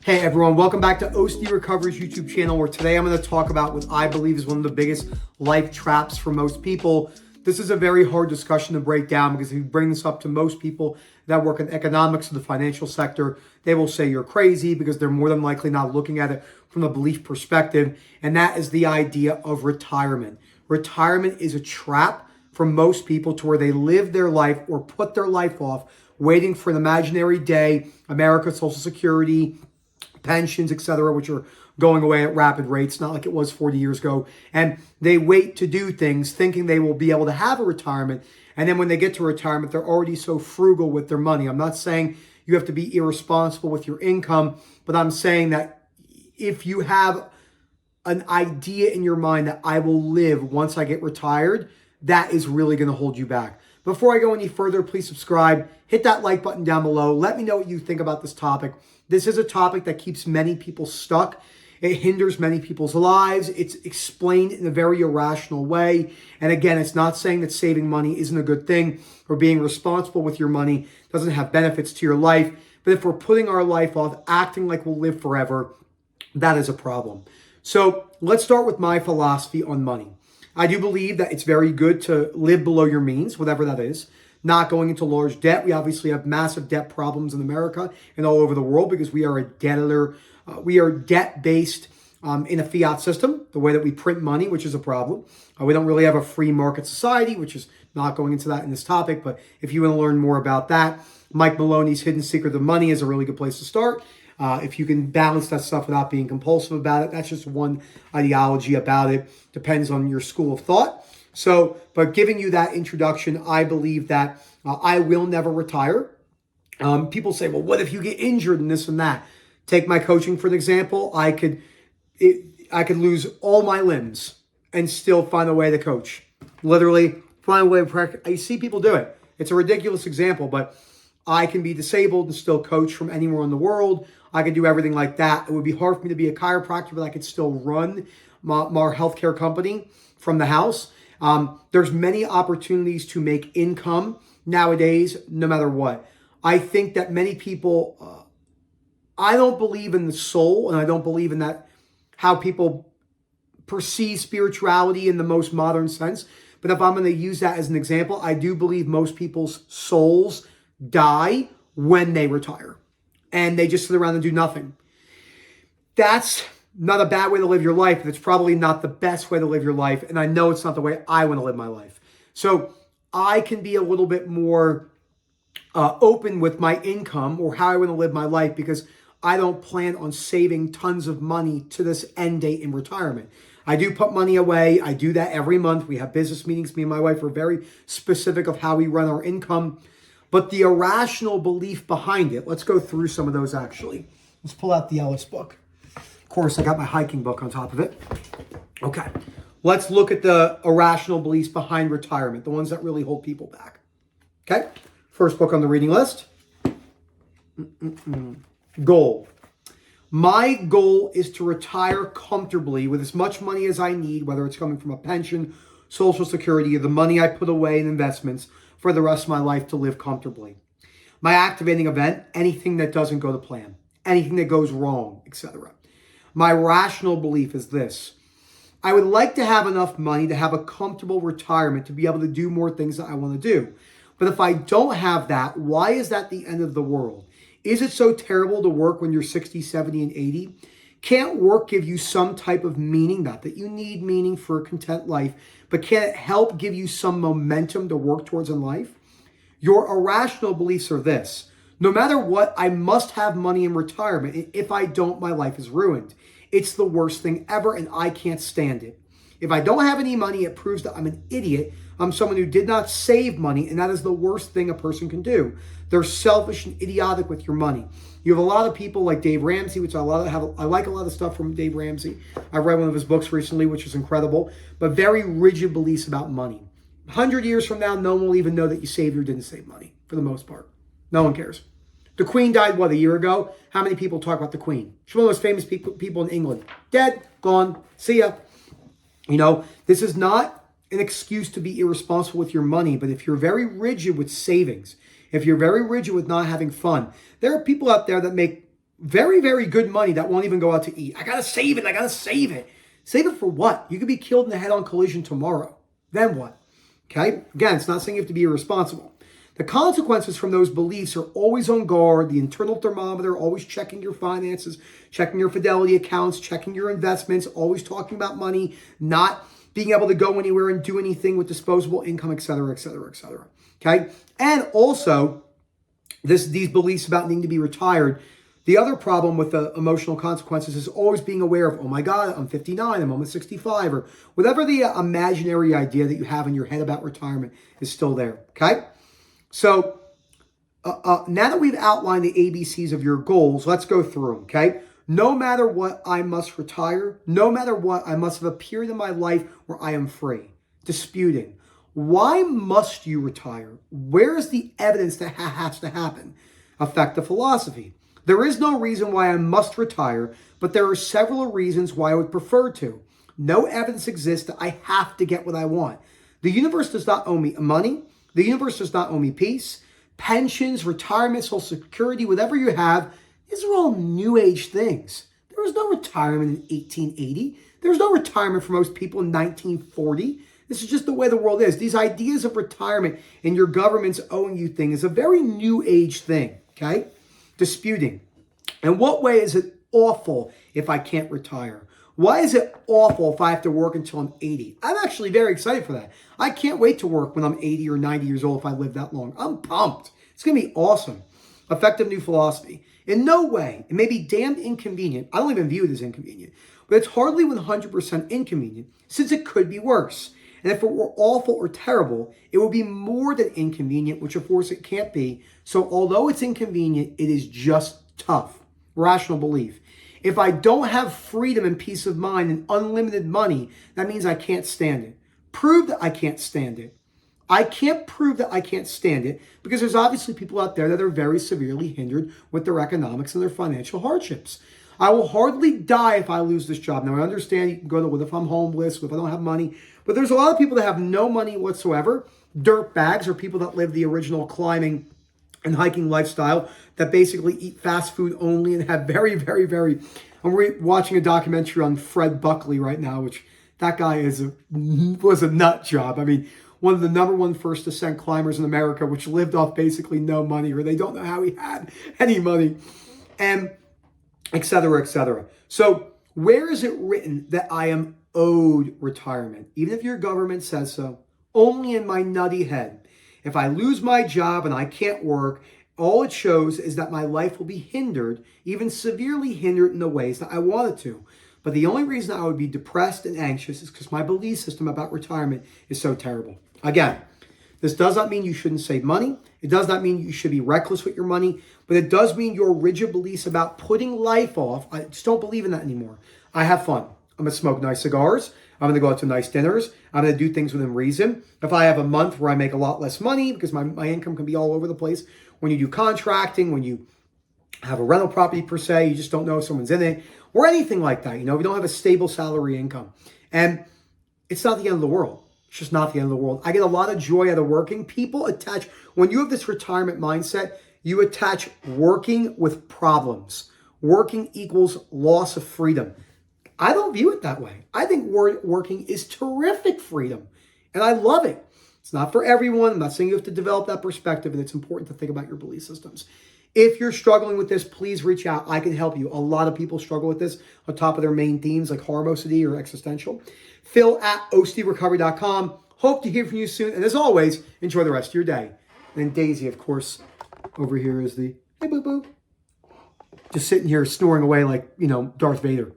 Hey everyone, welcome back to OCD Recovery's YouTube channel, where today I'm going to talk about what I believe is one of the biggest life traps for most people. This is a very hard discussion to break down because if you bring this up to most people that work in economics or the financial sector, they will say you're crazy because they're more than likely not looking at it from a belief perspective, and that is the idea of retirement. Retirement is a trap for most people to where they live their life or put their life off waiting for an imaginary day, America, Social Security, pensions, etc., which are going away at rapid rates, not like it was 40 years ago. And they wait to do things thinking they will be able to have a retirement. And then when they get to retirement, they're already so frugal with their money. I'm not saying you have to be irresponsible with your income, but I'm saying that if you have an idea in your mind that I will live once I get retired, that is really going to hold you back. Before I go any further, please subscribe, hit that like button down below. Let me know what you think about this topic. This is a topic that keeps many people stuck. It hinders many people's lives. It's explained in a very irrational way. And again, it's not saying that saving money isn't a good thing or being responsible with your money doesn't have benefits to your life. But if we're putting our life off, acting like we'll live forever, that is a problem. So let's start with my philosophy on money. I do believe that it's very good to live below your means, whatever that is. Not going into large debt. We obviously have massive debt problems in America and all over the world because we are a debtor. We are debt-based in a fiat system, the way that we print money, which is a problem. We don't really have a free market society, which is not going into that in this topic. But if you want to learn more about that, Mike Maloney's Hidden Secret of Money is a really good place to start. If you can balance that stuff without being compulsive about it, that's just one ideology about it. Depends on your school of thought. So, but giving you that introduction, I believe that I will never retire. People say, well, what if you get injured and this and that? Take my coaching for an example. I could lose all my limbs and still find a way to coach. Literally find a way to practice. I see people do it. It's a ridiculous example, but I can be disabled and still coach from anywhere in the world. I could do everything like that. It would be hard for me to be a chiropractor, but I could still run my healthcare company from the house. There's many opportunities to make income nowadays, no matter what. I think that many people, I don't believe in the soul, and I don't believe in that how people perceive spirituality in the most modern sense. But if I'm going to use that as an example, I do believe most people's souls die when they retire and they just sit around and do nothing. That's not a bad way to live your life, but it's probably not the best way to live your life. And I know it's not the way I want to live my life. So I can be a little bit more open with my income or how I want to live my life because I don't plan on saving tons of money to this end date in retirement. I do put money away. I do that every month. We have business meetings. Me and my wife are very specific of how we run our income. But the irrational belief behind it, let's go through some of those actually. Let's pull out the Ellis book. Of course, I got my hiking book on top of it. Okay, let's look at the irrational beliefs behind retirement, the ones that really hold people back. Okay, first book on the reading list. Goal. My goal is to retire comfortably with as much money as I need, whether it's coming from a pension, Social Security, or the money I put away in investments for the rest of my life to live comfortably. My activating event, anything that doesn't go to plan, anything that goes wrong, etc. My rational belief is this. I would like to have enough money to have a comfortable retirement to be able to do more things that I want to do. But if I don't have that, why is that the end of the world? Is it so terrible to work when you're 60, 70, and 80? Can't work give you some type of meaning? Not that you need meaning for a content life, but can it help give you some momentum to work towards in life? Your irrational beliefs are this. No matter what, I must have money in retirement. And if I don't, my life is ruined. It's the worst thing ever, and I can't stand it. If I don't have any money, it proves that I'm an idiot. I'm someone who did not save money, and that is the worst thing a person can do. They're selfish and idiotic with your money. You have a lot of people like Dave Ramsey, which I like a lot of stuff from Dave Ramsey. I read one of his books recently, which is incredible, but very rigid beliefs about money. 100 years from now, no one will even know that you saved or didn't save money, for the most part. No one cares. The Queen died, what, a year ago? How many people talk about the Queen? She's one of the most famous people in England. Dead, gone, see ya. You know, this is not an excuse to be irresponsible with your money, but if you're very rigid with savings, if you're very rigid with not having fun, there are people out there that make very, very good money that won't even go out to eat. I got to save it. I got to save it. Save it for what? You could be killed in a head-on collision tomorrow. Then what? Okay? Again, it's not saying you have to be irresponsible. The consequences from those beliefs are always on guard, the internal thermometer, always checking your finances, checking your fidelity accounts, checking your investments, always talking about money, not being able to go anywhere and do anything with disposable income, et cetera, et cetera, et cetera. Okay? And also, these beliefs about needing to be retired. The other problem with the emotional consequences is always being aware of, oh my God, I'm 59, I'm almost 65, or whatever the imaginary idea that you have in your head about retirement is still there, okay? So now that we've outlined the ABCs of your goals, let's go through them, okay? No matter what, I must retire. No matter what, I must have a period in my life where I am free. Disputing. Why must you retire? Where is the evidence that has to happen? Effective philosophy. There is no reason why I must retire, but there are several reasons why I would prefer to. No evidence exists that I have to get what I want. The universe does not owe me money. The universe does not owe me peace. Pensions, retirement, Social Security, whatever you have, these are all new age things. There was no retirement in 1880. There was no retirement for most people in 1940. This is just the way the world is. These ideas of retirement and your government's owing you thing is a very new age thing, okay? Disputing. In what way is it awful if I can't retire? Why is it awful if I have to work until I'm 80? I'm actually very excited for that. I can't wait to work when I'm 80 or 90 years old if I live that long. I'm pumped. It's going to be awesome. Effective new philosophy. In no way, it may be damned inconvenient. I don't even view it as inconvenient, but it's hardly 100% inconvenient since it could be worse. And if it were awful or terrible, it would be more than inconvenient, which of course it can't be. So although it's inconvenient, it is just tough. Rational belief. If I don't have freedom and peace of mind and unlimited money, that means I can't stand it. Prove that I can't stand it. I can't prove that I can't stand it because there's obviously people out there that are very severely hindered with their economics and their financial hardships. I will hardly die if I lose this job. Now, I understand you can go to, what if I'm homeless, what if I don't have money? But there's a lot of people that have no money whatsoever, dirt bags, or people that live the original climbing and hiking lifestyle that basically eat fast food only and have very, very, very... I'm watching a documentary on Fred Buckley right now, which that guy was a nut job. I mean, one of the #1 first ascent climbers in America, which lived off basically no money, or they don't know how he had any money, and et cetera, et cetera. So where is it written that I am owed retirement? Even if your government says so, only in my nutty head. If I lose my job and I can't work, all it shows is that my life will be hindered, even severely hindered in the ways that I wanted to. But the only reason I would be depressed and anxious is because my belief system about retirement is so terrible. Again, this does not mean you shouldn't save money. It does not mean you should be reckless with your money, but it does mean your rigid beliefs about putting life off. I just don't believe in that anymore. I have fun. I'm going to smoke nice cigars. I'm going to go out to nice dinners. I'm going to do things within reason. If I have a month where I make a lot less money, because my income can be all over the place, when you do contracting, when you have a rental property per se, you just don't know if someone's in it, or anything like that. You know, we don't have a stable salary income. And it's not the end of the world. It's just not the end of the world. I get a lot of joy out of working. People attach, when you have this retirement mindset, you attach working with problems. Working equals loss of freedom. I don't view it that way. I think working is terrific freedom, and I love it. It's not for everyone. I'm not saying you have to develop that perspective, and it's important to think about your belief systems. If you're struggling with this, please reach out. I can help you. A lot of people struggle with this on top of their main themes like harm OCD or existential. Phil@OCDrecovery.com. Hope to hear from you soon. And as always, enjoy the rest of your day. And Daisy, of course, over here is the, hey, boo-boo. Just sitting here snoring away like, Darth Vader.